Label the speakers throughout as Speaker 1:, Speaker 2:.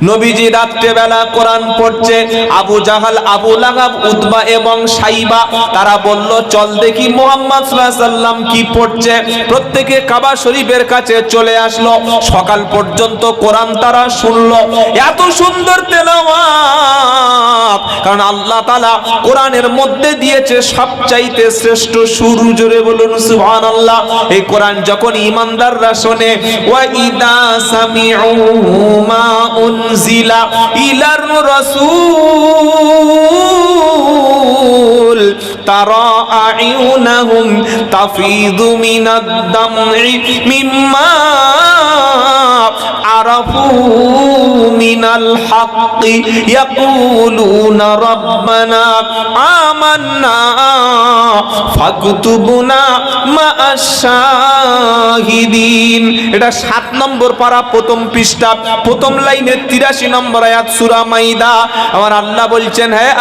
Speaker 1: নবীজি রাত্রেবেলা কোরআন পড়ছে, আবু জাহাল, আবু লাহাব, উতবা এবং সাইবা তারা বলল চল দেখি মুহাম্মদ সাল্লাল্লাহু আলাইহি সাল্লাম কি পড়ছে। প্রত্যেকে কাবা শরীফের কাছে চলে আসলো। সকাল পর্যন্ত কোরআন তারা শুনলো। এত সুন্দর তেলাওয়াত, কারণ আল্লাহ তাআলা কোরআনের মধ্যে দিয়েছে সবচাইতে শ্রেষ্ঠ সুর। জোরে বলুন সুবহানাল্লাহ। এই কোরআন যখন ঈমানদাররা শোনে, ওয়া ইদা সামিউ মা উনজিলা ইলার রাসূল তারা আয়ুনাহুম তাফিদু মিনাদ দাম'i মিম্মা আরাফু মিনাল হাক্কি ইয়াকুলুনা রাব্বানা আমান্না ফাকতুবনা মা'আশ শাহিদিন। এটা 7 নম্বর পারা, প্রথম পৃষ্ঠা, প্রথম লাইনে 83 নম্বর আয়াত সূরা মাইদা। আমার আল্লাহ বলছেন, হ্যাঁ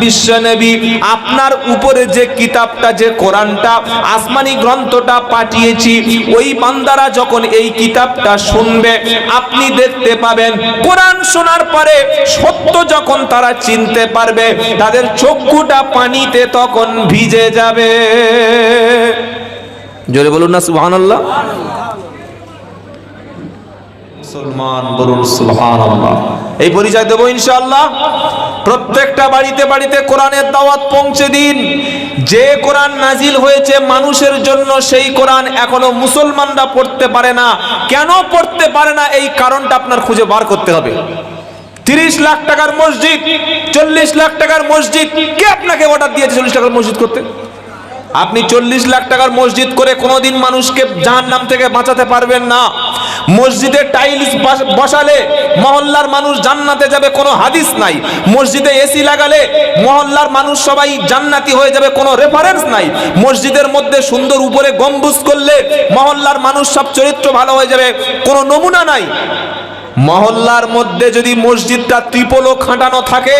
Speaker 1: বিশ্ব নবী, আপনার উপরে যে কিতাবটা, যে কোরআনটা, আসমানি গ্রন্থটা পাঠিয়েছি, ওই বান্দারা যখন এই কিতাবটা শুনবে, আপনি দেখতে পাবেন কোরআন শোনার পরে সত্য যখন তারা চিনতে পারবে, তাদের চক্ষুটা পানিতে তখন ভিজে যাবে। জোরে বলুন না সুবহানাল্লাহ। মুসলমান বলুন সুবহানাল্লাহ। এই পরিচয় দেব ইনশাআল্লাহ। প্রত্যেকটা বাড়িতে বাড়িতে কোরআনের দাওয়াত পৌঁছে দিন। যে কোরআন নাজিল হয়েছে মানুষের জন্য, সেই কোরআন এখনো মুসলমানরা পড়তে পারে না। কেন পড়তে পারে না, এই কারণটা আপনার খুঁজে বার করতে হবে। 30 লাখ টাকার মসজিদ, 40 লাখ টাকার মসজিদ, কে আপনাকে অর্ডার দিয়েছে 40 টাকার মসজিদ করতে? আপনি 40 লাখ টাকার মসজিদ করে কোনোদিন মানুষকে জাহান্নাম থেকে বাঁচাতে পারবেন না। মসজিদে টাইলস বসালে মহল্লার মানুষ জান্নাতে যাবে, কোনো হাদিস নাই। মসজিদে এসি লাগালে মহল্লার মানুষ সবাই জান্নাতি হয়ে যাবে, কোনো রেফারেন্স নাই। মসজিদের মধ্যে সুন্দর উপরে গম্বুজ করলে মহল্লার মানুষ সব চরিত্র ভালো হয়ে যাবে, কোনো নমুনা নাই। মহল্লার মধ্যে যদি মসজিদটা ত্রিপলও খাটানো থাকে,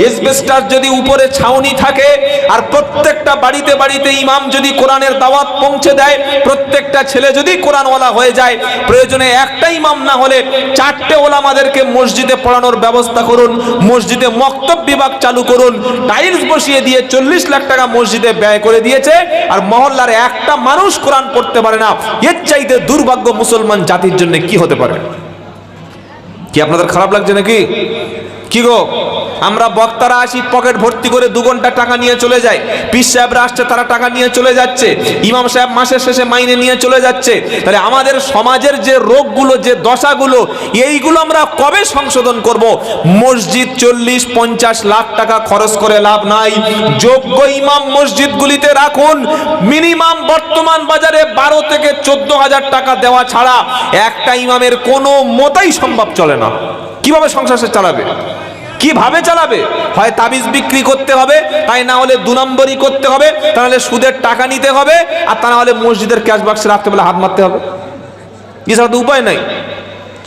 Speaker 1: এসবেস্টার যদি উপরে ছাউনি থাকে, আর প্রত্যেকটা বাড়িতে বাড়িতে ইমাম যদি কোরআনের দাওয়াত পৌঁছে দেয়, প্রত্যেকটা ছেলে যদি কোরআনওয়ালা হয়ে যায়, প্রয়োজনে একটা ইমাম না হলে 4টে ওলামাদেরকে মসজিদে পড়ানোর ব্যবস্থা করুন। মসজিদে মক্তব বিভাগ চালু করুন। টাইলস বসিয়ে দিয়ে 40 লাখ টাকা মসজিদে ব্যয় করে দিয়েছে, আর মহল্লার একটা মানুষ কোরআন পড়তে পারে না। এর চাইতে দুর্ভাগ্য মুসলমান জাতির জন্য কি হতে পারে? কি আপনাদের খারাপ লাগছে নাকি? কি গো, আমরা বক্তারা আসি, পকেট ভর্তি করে 2 ঘন্টা টাকা নিয়ে চলে যায়। পীর সাহেবরা আসছে, তারা টাকা নিয়ে চলে যাচ্ছে। ইমাম সাহেব মাসের শেষে মাইনে নিয়ে চলে যাচ্ছে। তাহলে আমাদের সমাজের যে রোগগুলো, যে দশাগুলো, এইগুলো আমরা কবে সংশোধন করব? মসজিদ 40-50 লাখ টাকা খরচ করে লাভ নাই। যোগ্য ইমাম মসজিদগুলিতে রাখুন। মিনিমাম বর্তমান বাজারে 12 থেকে 14 হাজার টাকা দেওয়া ছাড়া একটা ইমামের কোনো মতেই সম্ভব চলে না। কিভাবে সংসার চালাবে? কিভাবে চালাবে? হয় তাবিজ বিক্রি করতে হবে, তাই না হলে 2 নম্বরই করতে হবে, তাহলে সুদের টাকা নিতে হবে, আর তা না হলে মসজিদের ক্যাশ বাক্সে রাখতে বলে হাত মারতে হবে। এছাড়া তো উপায় নাই।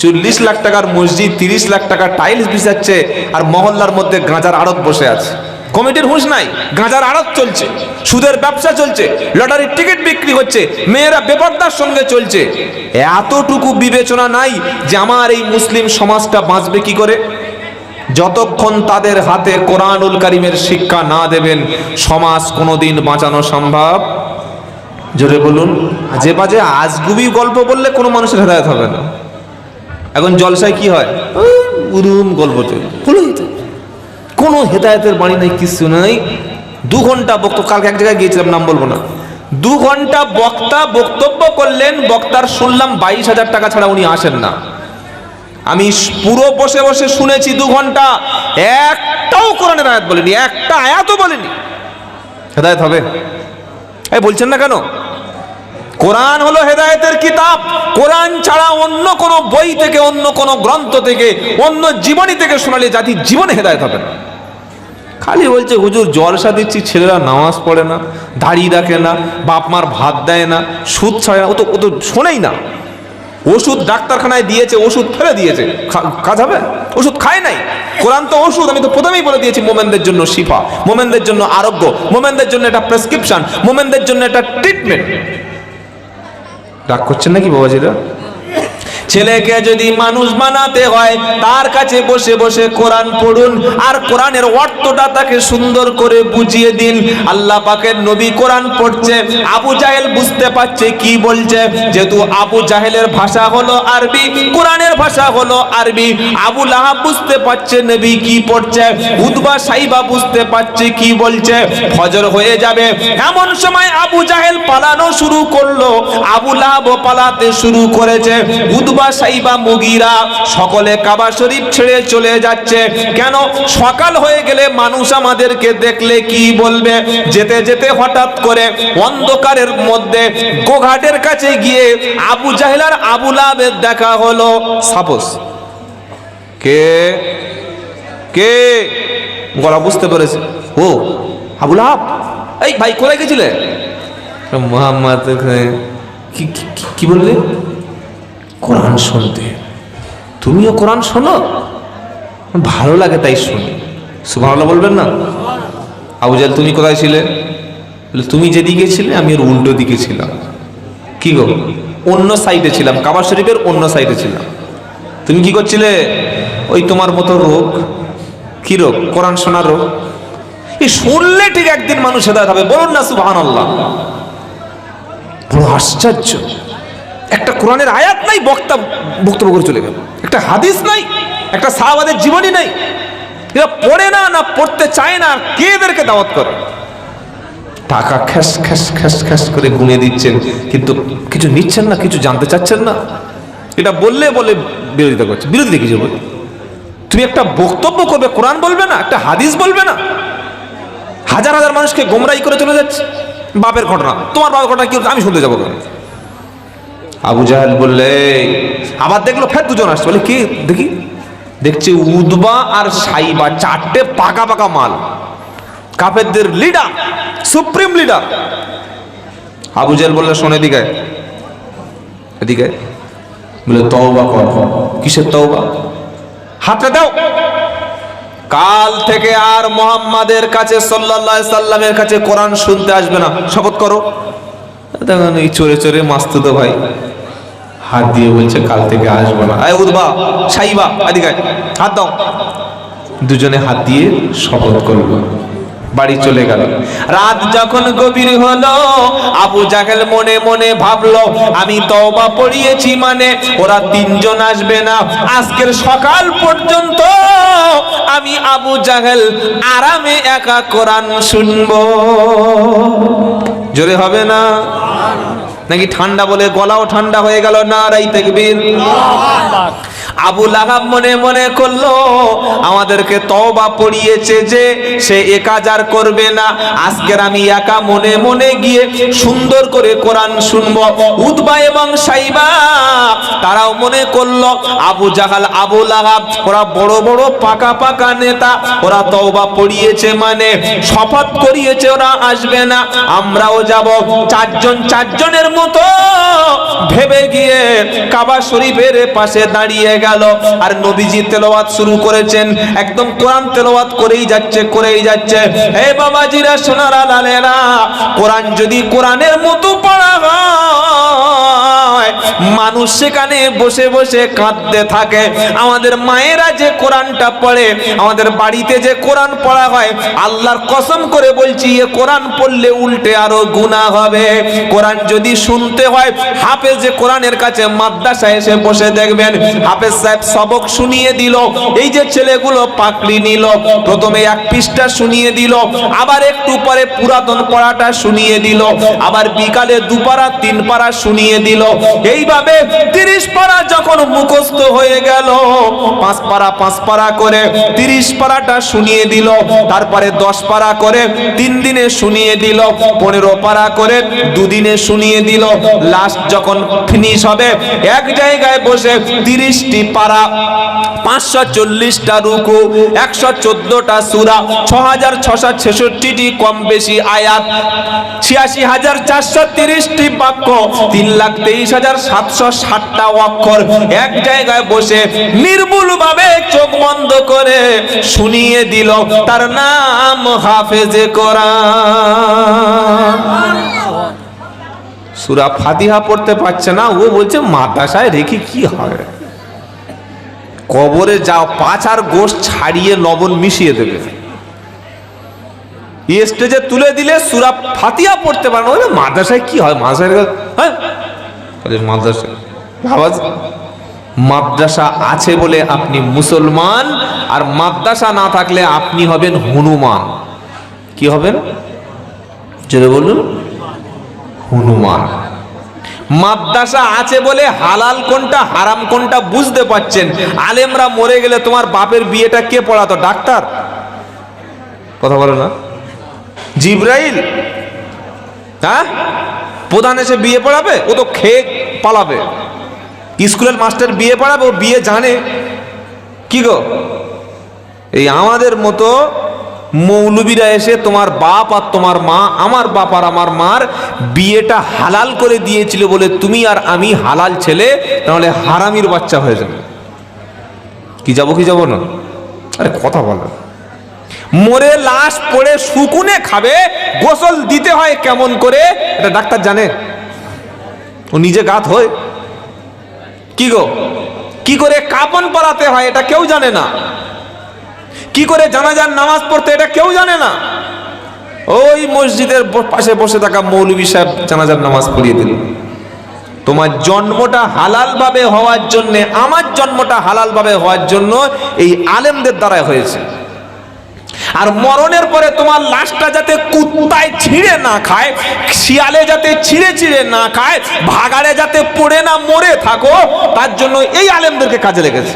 Speaker 1: 40 লাখ টাকার মসজিদ, 30 লাখ টাকা টাইলস বিছাচ্ছে, আর মহল্লার মধ্যে গাঁজার আড়ত বসে আছে। কমিটির হুঁশ নাই, গাঁজার আড়ত চলছে, সুদের ব্যবসা চলছে, লটারির টিকিট বিক্রি হচ্ছে, মেয়েরা বেপরদার সঙ্গে চলছে। এতটুকু বিবেচনা নাই যে আমার এই মুসলিম সমাজটা বাঁচবে কি করে? যতক্ষণ তাদের হাতে কোরআনুল কারীমের শিক্ষা না দেবেন, সমাজ কোনোদিন বাঁচানো সম্ভব। জোরে বলুন। যে বাজে আজগুবি গল্প বললে কোনো মানুষের হেদায়েত হবে না। এখন জলসায় কি হয়? উরুম গল্প চলে, কোনো হেদায়েতের বাণী নাই, কিছু নাই। 2 ঘন্টা বক্তব্য, কালকে এক জায়গায় গিয়েছিলাম, নাম বলবো না। 2 ঘন্টা বক্তা বক্তব্য করলেন, বক্তার শুনলাম 22,000 টাকা ছাড়া উনি আসেন না। আমি পুরো বসে বসে শুনেছি 2 ঘন্টা, একটাও কোরআনের আয়াত বলেনি, একটা আয়াতও বলেনি। হেদায়েত হবে? এই বলছেন না কেন? কোরআন হলো হেদায়েতের কিতাব। কোরআন ছাড়া অন্য কোনো বই থেকে, অন্য কোনো গ্রন্থ থেকে, অন্য জীবনী থেকে শোনালে জাতির জীবনে হেদায়েত হবে না। খালি বলছে হুজুর জলসা দিচ্ছি, ছেলেরা নামাজ পড়ে না, দাড়ি রাখে না, বাপ মার ভাত দেয় না, সুদ ছাড়ে না। ও তো শোনেই না। ওষুধ ডাক্তারখানায় দিয়েছে, ওষুধ ফেলে দিয়েছে, কাজ হবে? ওষুধ খায় নাই। কোরআন তো ওষুধ। আমি তো প্রথমেই বলে দিয়েছি, মোমেনদের জন্য শিফা, মোমেনদের জন্য আরোগ্য, মোমেনদের জন্য এটা প্রেসক্রিপশন, মোমেনদের জন্য এটা ট্রিটমেন্ট। রাগ করছেন নাকি বাবাজিরা? ছেলেকে যদি মানুষ বানাতে হয় তার কাছে বসে বসে কোরআন পড়ুন আর কোরআনের অর্থটা তাকে সুন্দর করে বুঝিয়ে দিন। আল্লাহ পাকের নবী কোরআন পড়ছে, আবু জাহেল বুঝতে পারছে কি বলছে, যেহেতু আবু জাহেলের ভাষা হলো আরবি, কোরআনের ভাষা হলো আরবি। আবু লাহাব বুঝতে পারছে নবী কি পড়ছে, উতবা সাইবা বুঝতে পারছে কি বলছে। ফজর হয়ে যাবে, এমন সময় আবু জাহেল পালানো শুরু করলো, আবু লাহাব পালাতে শুরু করেছে, উতবা সাইবা মুগীরা সকলে কাবা শরীফ ছেড়ে চলে যাচ্ছে। কেন? সকাল হয়ে গেলে মানুষ আমাদেরকে দেখলে কি বলবে। যেতে যেতে হঠাৎ করে অন্ধকারের মধ্যে গোঘাটের কাছে গিয়ে আবু জাহেল আর আবু লাহাবের দেখা হলো। সাপোজ কে কে গলা বুঝতে পেরেছে, ও আবু লাহাব। এই ভাই কোথায় গেছিলে? মুহাম্মদ কি বললে? কোরআন শুনতে। তুমিও কোরআন শোনো? ভালো লাগে তাই শুনি। সুবহানাল্লাহ বলবেন না? আবু জাহেল তুমি কোথায় ছিলে? তুমি যেদিকে ছিলে আমি এর উল্টো দিকে ছিলাম। কি গো? অন্য সাইডে ছিলাম, কাবা শরীফের অন্য সাইডে ছিলাম। তুমি কি করছিলে? ওই তোমার মতো রোগ। কি রোগ? কোরআন শোনার রোগ। এই শুনলে ঠিক একদিন মানুষ হেদায়েত হবে। বলুন না সুবহানাল্লাহ। বড় আশ্চর্য, একটা কোরআনের আয়াত নাই, বক্তব্য করে চলে গেল। একটা হাদিস নাই, একটা সাহাবাদের জীবনী নাই। এরা পড়ে না, না পড়তে চায় না। কে এদেরকে দাওয়াত করে? টাকা খ্যাস খ্যাস খ্যাস খ্যাস করে গুনে দিচ্ছেন, কিন্তু কিছু নিচ্ছেন না, কিছু জানতে চাচ্ছেন না। এটা বললে বলে বিরোধিতা করছে। বিরোধিতা কিছু বলে? তুমি একটা বক্তব্য করবে, কোরআন বলবে না, একটা হাদিস বলবে না। হাজার হাজার মানুষকে গোমরাই করে চলে যাচ্ছে। বাপের ঘটনা, তোমার বাপের ঘটনা কি আমি শুনতে যাবো কেন? আবু জাহেল বললে, আবার দেখলো ফের দুজন আসছে। বলে কি দেখি? দেখছে উতবা আর সাইবা, চারটে পাকা পাকা মাল, কাফেরদের লিডার, সুপ্রিম লিডার। আবু জাহেল বললে, শোন এদিকে এদিকে। বলে তওবা কর। কিসের তওবা? হাতে দাও। কাল থেকে আর মুহাম্মাদের কাছে সাল্লাল্লাহু আলাইহি সাল্লামের কাছে কোরআন শুনতে আসবে না, শপথ করো। দেখুন এই চোরে চোরে মাস্তুতো ভাই হাত দিয়ে বলছে কাল থেকে আসবো না। আয় উতবা সাইবা এদিকে হাত দাও। দুজনে হাত দিয়ে শপথ করলো, বাড়ি চলে গেল। রাত যখন গভীর হলো, আবু জাহেল মনে মনে ভাবলো, আমি তওবা পড়িয়েছি মানে ওরা তিনজন আসবে না। আজকের সকাল পর্যন্ত আমি আবু জাহেল আরামে একা কোরআন শুনবো। জোরে হবে না নাকি? ঠান্ডা বলে গলাও ঠান্ডা হয়ে গেল। নারায়ে তাকবীর। আবু লাহাব মনে মনে করলো, আমাদেরকে তওবা পড়িয়েছে যে, সে এ কাজ আর করবে না। আজকের আমি একা মনে মনে গিয়ে সুন্দর করে কোরআন শুনবো। উতবা এবং সাইবা তারাও মনে করলো, আবু জাহাল আবু লাহাব ওরা বড় বড় পাকা পাকা নেতা, ওরা তওবা পড়িয়েছে মানে শপথ করিয়েছে ওরা আসবে না, আমরাও যাব। চারজনের মতো ভেবে গিয়ে কাবা শরীফের পাশে দাঁড়িয়ে গেল। আর নবীজি তেলাওয়াত শুরু করেছেন, একদম কোরআন তেলাওয়াত করেই যাচ্ছে। হে বাবাজিরা, সোনারা লালেরা, কোরআন যদি কোরআনের মতো পড়া হয়, মানুষ সেখানে বসে বসে কাঁদতে থাকে। আমাদের মায়েরা যে কোরআনটা পড়ে, আমাদের বাড়িতে যে কোরআন পড়া হয়, আল্লাহর কসম করে বলছি, এ কোরআন পড়লে উল্টে আরো গুনাহ হবে। কোরআন যদি শুনতে হয়, হাফেজ যে কোরআনের কাছে মাদ্রাসায় এসে বসে দেখবেন, হাফেজ সাহেব সবক শুনিয়ে দিল। এই যে ছেলেগুলো পাকড়ি নিল, প্রথমে এক পৃষ্ঠা শুনিয়ে দিল, আবার একটু পরে পুরাতন পড়াটা শুনিয়ে দিল, আবার বিকালে 2 পারা 3 পারা শুনিয়ে দিল। এইভাবে 30 পারা যখন মুখস্থ হয়ে গেল, 5 পারা করে 30 পারাটা শুনিয়ে দিল। তারপরে 10 পারা করে 3 দিনে শুনিয়ে দিল, 15 পারা করে 2 দিনে শুনিয়ে দিল। লাস্ট যখন ফিনিশ হবে, এক জায়গায় বসে 30টি পারা, 540টা রুকু, 114টা সূরা, 6666টি কম বেশি আয়াত, 86,430টি বাক্য, 3,23,760টা অক্ষর এক জায়গায় বসে নির্ভুল ভাবে চোখ বন্ধ করে শুনিয়ে দিল। তার নাম হাফেজে কোরআন। সূরা ফাতিহা পড়তে পারছে না, ও বলছে মাদ্রাসায় রেখে কি হবে, কবরে যাও, পাঁচ আর গোশত ছাড়িয়ে লবণ মিশিয়ে দেবে। স্টেজে তুলে দিলে সূরা ফাতিহা পড়তে পারে না, মাদ্রাসায় কি হয়, মাদ্রাসা আছে বলে আপনি মুসলমান, আর মাদ্রাসা না থাকলে আপনি হবেন হনুমান। কি হবেন জোরে বলুন? হনুমান। মাদ্রাসা আছে বলে হালাল কোনটা হারাম কোনটা বুঝতে পারছেন। আলেমরা মরে গেলে তোমার বাপের বিয়েটা কে পড়াতো? ডাক্তার? কথা বলে না? জিব্রাইল? হ্যাঁ, প্রধান এসে বিয়ে পড়াবে? ও তো খেয়ে পালাবে। স্কুলের মাস্টার বিয়ে পড়াবে, ও বিয়ে জানে কি গো? এই আমাদের মতো মৌলবীরা এসে তোমার বাপ আর তোমার মা, আমার বাপ আর আমার মার বিয়েটা হালাল করে দিয়েছিল বলে তুমি আর আমি হালাল ছেলে, তাহলে হারামির বাচ্চা হয়ে যাবে। কি যাবো না? আরে কথা বলো। মরে লাশ পড়ে শুকুনে খাবে, গোসল দিতে হয় কেমন করে এটা ডাক্তার জানে? ও নিজে গাত হয়? কি গো, কি করে কাফন পরাতে হয় এটা কেউ জানে না। কি করে জানাজার নামাজ পড়তে এটা কেউ জানে না। ওই মসজিদের পাশে বসে থাকা মৌলভী সাহেব জানাজার নামাজ পড়িয়ে দিল। তোমার জন্মটা হালাল ভাবে হওয়ার জন্য, আমার জন্মটা হালাল ভাবে হওয়ার জন্য এই আলেমদের দ্বারাই হয়েছে। আর মরণের পরে তোমার লাশটা যাতে কুত্তায় ছিঁড়ে না খায়, শিয়ালে যাতে ছিঁড়ে না খায়, ভাগাড়ে যাতে পড়ে না মরে থাকো, তার জন্য এই আলেমদেরকে কাজে লেগেছে।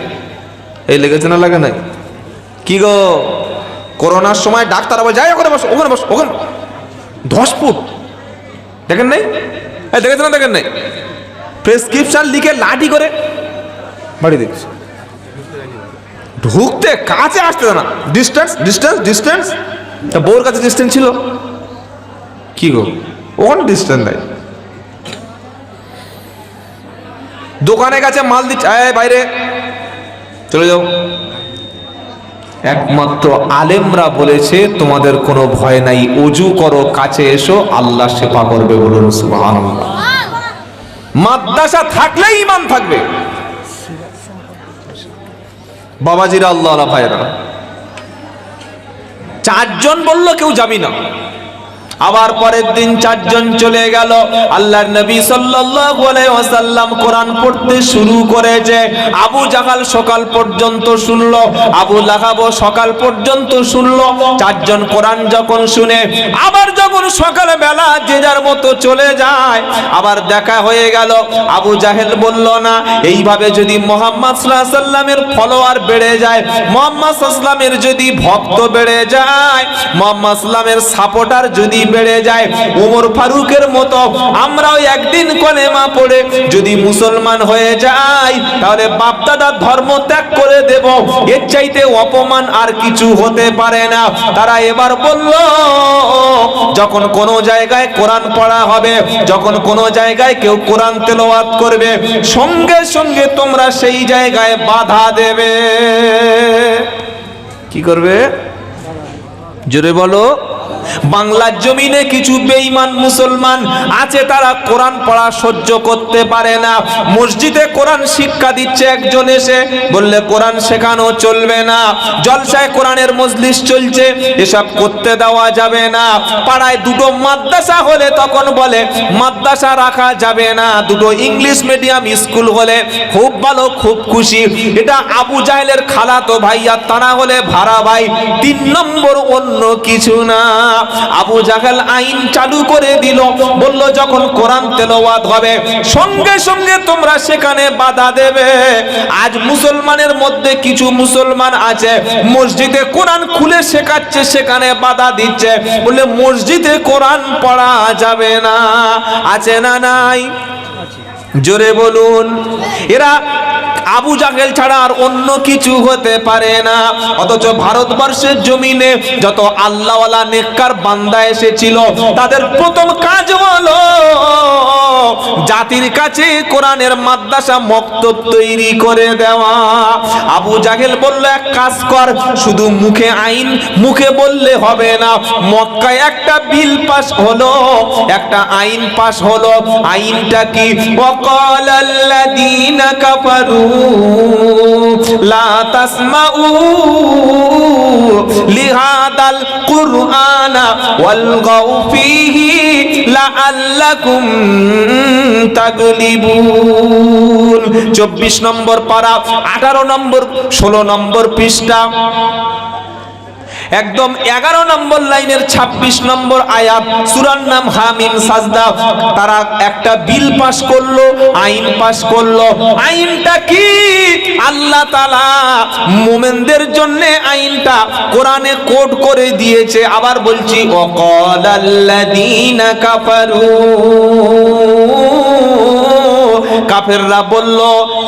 Speaker 1: এই লেগেছে না লাগে নাই? কি গো, করোনার সময় ডাক্তার বলে যাই ওখানে বসো, ওখানে বসো, ওখানে 10 ফুট দেখেন নাই? দেখেছেন না? দেখেন নাই? প্রেসক্রিপশন লিখে লাঠি করে বাড়ি দেখছি, ঢুকতে কাছে আসতে না, ডিস্টেন্স ডিস্টেন্স ডিস্টেন্স। তা বউর কাছে ডিস্টেন্স ছিল? কি গো, ওখানে ডিস্টেন্স নাই। দোকানের কাছে মাল দিচ্ছে, বাইরে চলে যাও। একমাত্র আলেমরা বলেছে তোমাদের কোনো ভয় নাই, ওযু করো, কাছে এসো, আল্লাহ সেবা করবে। বলুন সুবহানাল্লাহ। মাদ্রাসা থাকলেই ঈমান থাকবে। বাবাজিরা, আল্লাহ ভাইরা, 4 জন বলল কেউ যাবি না। আবার পরের দিন 4 জন চলে গেল। আল্লাহর নবী সাল্লাল্লাহু আলাইহি ওয়াসাল্লাম কোরআন পড়তে শুরু করেছে। আবু জাহাল সকাল পর্যন্ত শুনলো, আবু লাহাব সকাল পর্যন্ত শুনলো। 4 জন কোরআন যখন শুনে, আবার যখন সকাল বেলা যে যার মতো চলে যায়, আবার দেখা হয়ে গেল। আবু জাহেল বলল না, এইভাবে যদি মুহাম্মদ সাল্লাল্লাহু আলাইহি ওয়াসাল্লামের ফলোয়ার বেড়ে যায়, মুহাম্মদ সাল্লাল্লাহু আলাইহি ওয়াসাল্লামের যদি ভক্ত বেড়ে যায়, মুহাম্মদ সাল্লাল্লাহু আলাইহি ওয়াসাল্লামের সাপোর্টার যদি বেড়ে যায়, ওমর ফারুকের মতো আমরাও একদিন কলেমা পড়ে যদি মুসলমান হয়ে যাই, তাহলে বাপদাদার ধর্ম ত্যাগ করে দেব। এর চাইতে অপমান আর কিছু হতে পারে না। তারা এবার বলল, যখন কোন জায়গায় কোরআন পড়া হবে, যখন কোন জায়গায় কেউ কোরআন তেলাওয়াত করবে, সঙ্গে সঙ্গে তোমরা সেই জায়গায় বাধা দেবে। কি করবে? জোরে বলো। বাংলার জমিনে কিছু বেঈমান মুসলমান আছে, তারা কোরআন পড়া সহ্য করতে পারে না। মসজিদে কোরআন শিক্ষা দিচ্ছে একজন, এসে বললে কোরআন শেখানো চলবে না। জলসায় কোরআনের মজলিস চলছে, এসব করতে দেওয়া যাবে না। পাড়ায় 2টো মাদ্রাসা হলে তখন বলে মাদ্রাসা রাখা যাবে না। 2টো ইংলিশ মিডিয়াম স্কুল হলে খুব ভালো, খুব খুশি। এটা আবু জাহেলের খালাতো ভাইয়া, তারা হলে ভাড়া ভাই। 3 নম্বর অন্য কিছু না। আবু জাহেল আইন চালু করে দিল, বলল যখন কোরআন তেলাওয়াত হবে সঙ্গে সঙ্গে তোমরা সেখানে বাধা দেবে। আজ মুসলমানের মধ্যে কিছু মুসলমান আছে, মসজিদে কোরআন খুলে শেখাচ্ছে, সেখানে বাধা দিচ্ছে, বলে মসজিদে কোরআন পড়া যাবে না। আছে না নাই? জোরে বলুন। এরা আবু জাহেল ছাড়া আর অন্য কিছু হতে পারে না। অথচ ভারতবর্ষের জমিনে যত আল্লাহওয়ালা নেককার বান্দা এসেছিল, তাদের প্রথম কাজ হলো জাতির কাছে কোরআনের মাদ্রাসা মক্তব তৈরি করে দেওয়া। আবু জাহেল বলল, এক কাজ কর, শুধু মুখে আইন মুখে বললে হবে না, মক্কায় একটা বিল পাস হলো, একটা আইন পাস হলো। আইনটা কি? ওয়াকালাল্লাযীনা কাফারু লা তাসমাউ লিহাদাল কুরআনা ওয়ালগাউ ফীহি লাআল্লাকুম তাগলিবুন। 24 নম্বর পারা, 18 নম্বর 16 নম্বর পৃষ্ঠা, একদম 11 নম্বর লাইনের 26 নম্বর আয়াত, সূরার নাম হামিম সাজদা। তারা একটা বিল পাস করলো, আইন পাস করলো। আইনটা কি? আল্লাহ তাআলা মুমিনদের জন্য আইনটা কোরআনে কোড করে দিয়েছে। আবার বলছি, ওয়াকালাল্লাযীনা কাফারু, কাফেররা বলল।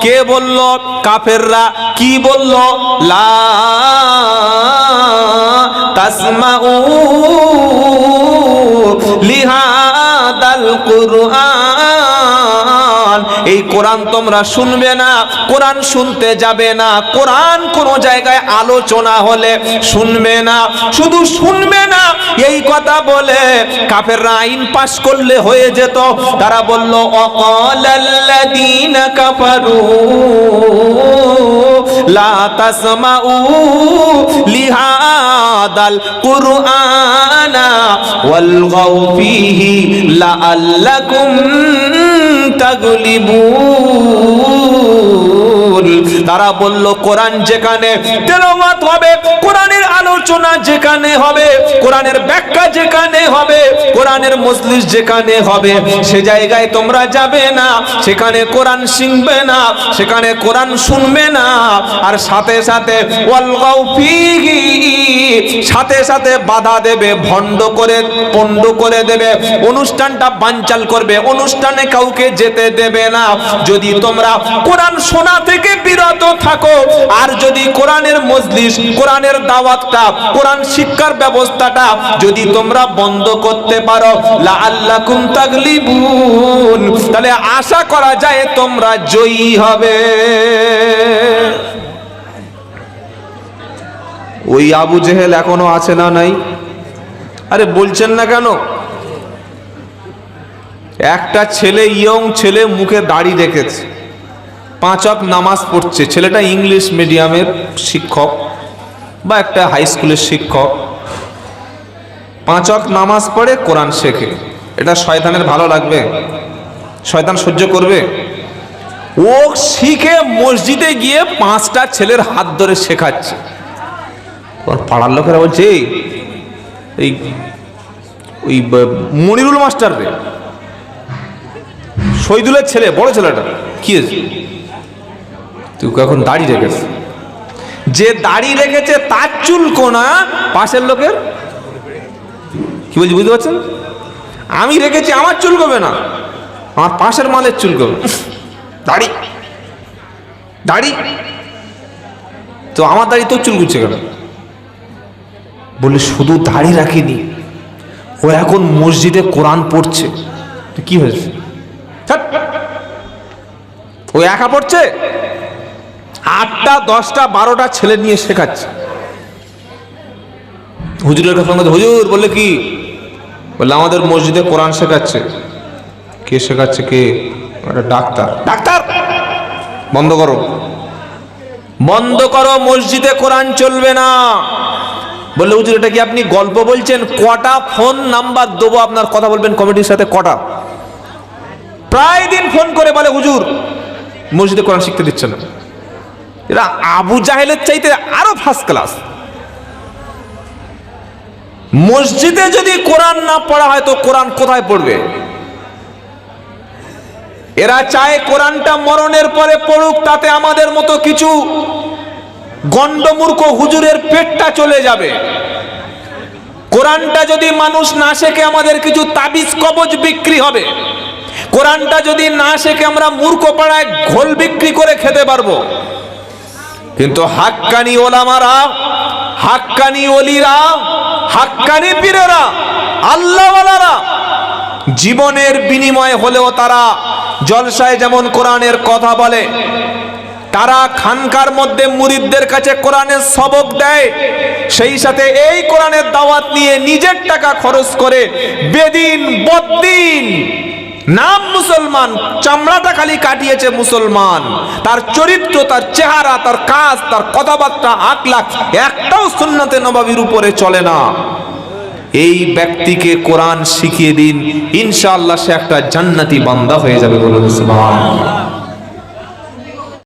Speaker 1: কে বলল? কাফেররা। কি বলল? লা তাসমাউ লিহাদাল কুরআন, এই কোরআন তোমরা শুনবে না, কোরআন শুনতে যাবে না, কোরআন কোন জায়গায় আলোচনা হলে শুনবে না। শুধু শুনবে না এই কথা বলে কাফেররা আইন পাস করলে হয়ে যেত। তারা বলল, ওয়াকালাল্লাযীনা কাফারু লা তাসমাউ লিহাদাল কুরআনা ওয়ালগাউ ফীহি লাআল্লাকুম তাগলিবুন। তারা বলল, কোরআন যেখানে তেলাওয়াত হবে, কোরআনের আলোচনা যেখানে হবে, কোরআনের ব্যাখ্যা যেখানে হবে, কোরআনের মজলিস যেখানে হবে, সে জায়গায় তোমরা যাবে না, সেখানে কোরআন শিখবে না, সেখানে কোরআন শুনবে না। আর সাথে সাথে ওয়ালগাউ ফীহি, সাথে সাথে বাধা দেবে, ভণ্ড করে পণ্ড করে দেবে, অনুষ্ঠানটা বানচাল করবে, অনুষ্ঠানে কাউকে যেতে দেবে না। যদি তোমরা কোরআন শোনা থেকে বিরত থাকো, আর যদি কোরআনের মজলিস, কোরআনের দাওয়াতটা, কোরআন শিক্ষার ব্যবস্থাটা যদি তোমরা বন্ধ করতে পারো, লাআল্লাকুম তাগলিবুন, তাহলে আশা করা যায় তোমরা জয়ী হবে। ওই আবু জেহেল এখনো আছে না নাই? আরে বলছেন না কেন? একটা ছেলে, ইয়ং ছেলে, মুখে দাড়ি রেখেছে, 5 ওয়াক্ত নামাজ পড়ছে। ছেলেটা ইংলিশ মিডিয়ামের শিক্ষক বা একটা হাই স্কুলের শিক্ষক। 5 ওয়াক্ত নামাজ পড়ে, কোরআন শেখে। এটা শয়তানের ভালো লাগবে? শয়তান সহ্য করবে? ও শিখে মসজিদে গিয়ে 5টা ছেলের হাত ধরে শেখাচ্ছে। পাড়ার লোকেরা বলছে, এই ওই মনিরুল মাস্টার রে, শহীদুলের ছেলে, বড় ছেলেটা, কি হয়েছে? তুই এখন দাড়ি রেখেছে। যে দাড়ি রেখেছে তার চুল কোনা, পাশের লোকের কি বলছি বুঝতে পারছেন? আমি রেখেছি, আমার চুল কবে না, আমার পাশের মালের চুল কবে। দাড়ি দাড়ি তো আমার দাড়ি তো চুল গুছে গেল। বলে শুধু দাড়ি রাখিনি, ও এখন মসজিদে কোরআন পড়ছে। কি হয়েছে? ও একা পড়ছে, 8টা 10টা 12টা ছেলে নিয়ে শেখাচ্ছে। হুজুরের কাছে, হুজুর বললে কি? বললে আমাদের মসজিদে কোরআন শেখাচ্ছে। কে শেখাচ্ছে? কে? ডাক্তার। ডাক্তার বন্ধ করো, বন্ধ করো, মসজিদে কোরআন চলবে না। বললে হুজুর এটা কি আপনি গল্প বলছেন? কটা ফোন নাম্বার দেবো আপনার কথা বলবেন কমিটির সাথে? কটা? প্রায় দিন ফোন করে বলে হুজুর মসজিদে কোরআন শিখতে দিচ্ছে না। এরা আবু জাহেলের চাইতে আরো ফার্স্ট ক্লাস। মসজিদে যদি কোরআন না পড়া হয় তো কোরআন কোথায় পড়বে? এরা চায় কোরআনটা মরণের পরে পড়ুক, তাতে আমাদের মতো কিছু গন্ডমূর্খ হুজুরের পেটটা চলে যাবে। কোরআনটা যদি মানুষ না শেখে, আমাদের কিছু তাবিজ কবজ বিক্রি হবে। কোরআনটা যদি না শেখে আমরা মূর্খ পাড়ায় ঘোল বিক্রি করে খেতে পারবো, কিন্তু হাক্কানি ওলামারা, হাক্কানি ওলিরা, হাক্কানি পীরেরা, আল্লাহওয়ালারা জীবনের বিনিময় হলেও তারা জলসায় যেমন কোরআনের কথা বলে, তারা খানকার মধ্যে মুরিদদের কাছে কোরআনের সবক দেয়, সেই সাথে এই কোরআনের দাওয়াত নিয়ে নিজের টাকা খরচ করে বেদিন বদ্দিন, নাম মুসলমান, চামড়াটা খালি কাটিয়েছে মুসলমান, তার চরিত্র, তার চেহারা, তার কাজ, তার কথাবার্তা, আকলাক একটাও সুন্নতে নববীর উপরে চলে না, এই ব্যক্তিকে কোরআন শিখিয়ে দিন, ইনশাআল্লাহ সে একটা জান্নাতি বান্দা হয়ে যাবে। বলুন সুবহানাল্লাহ।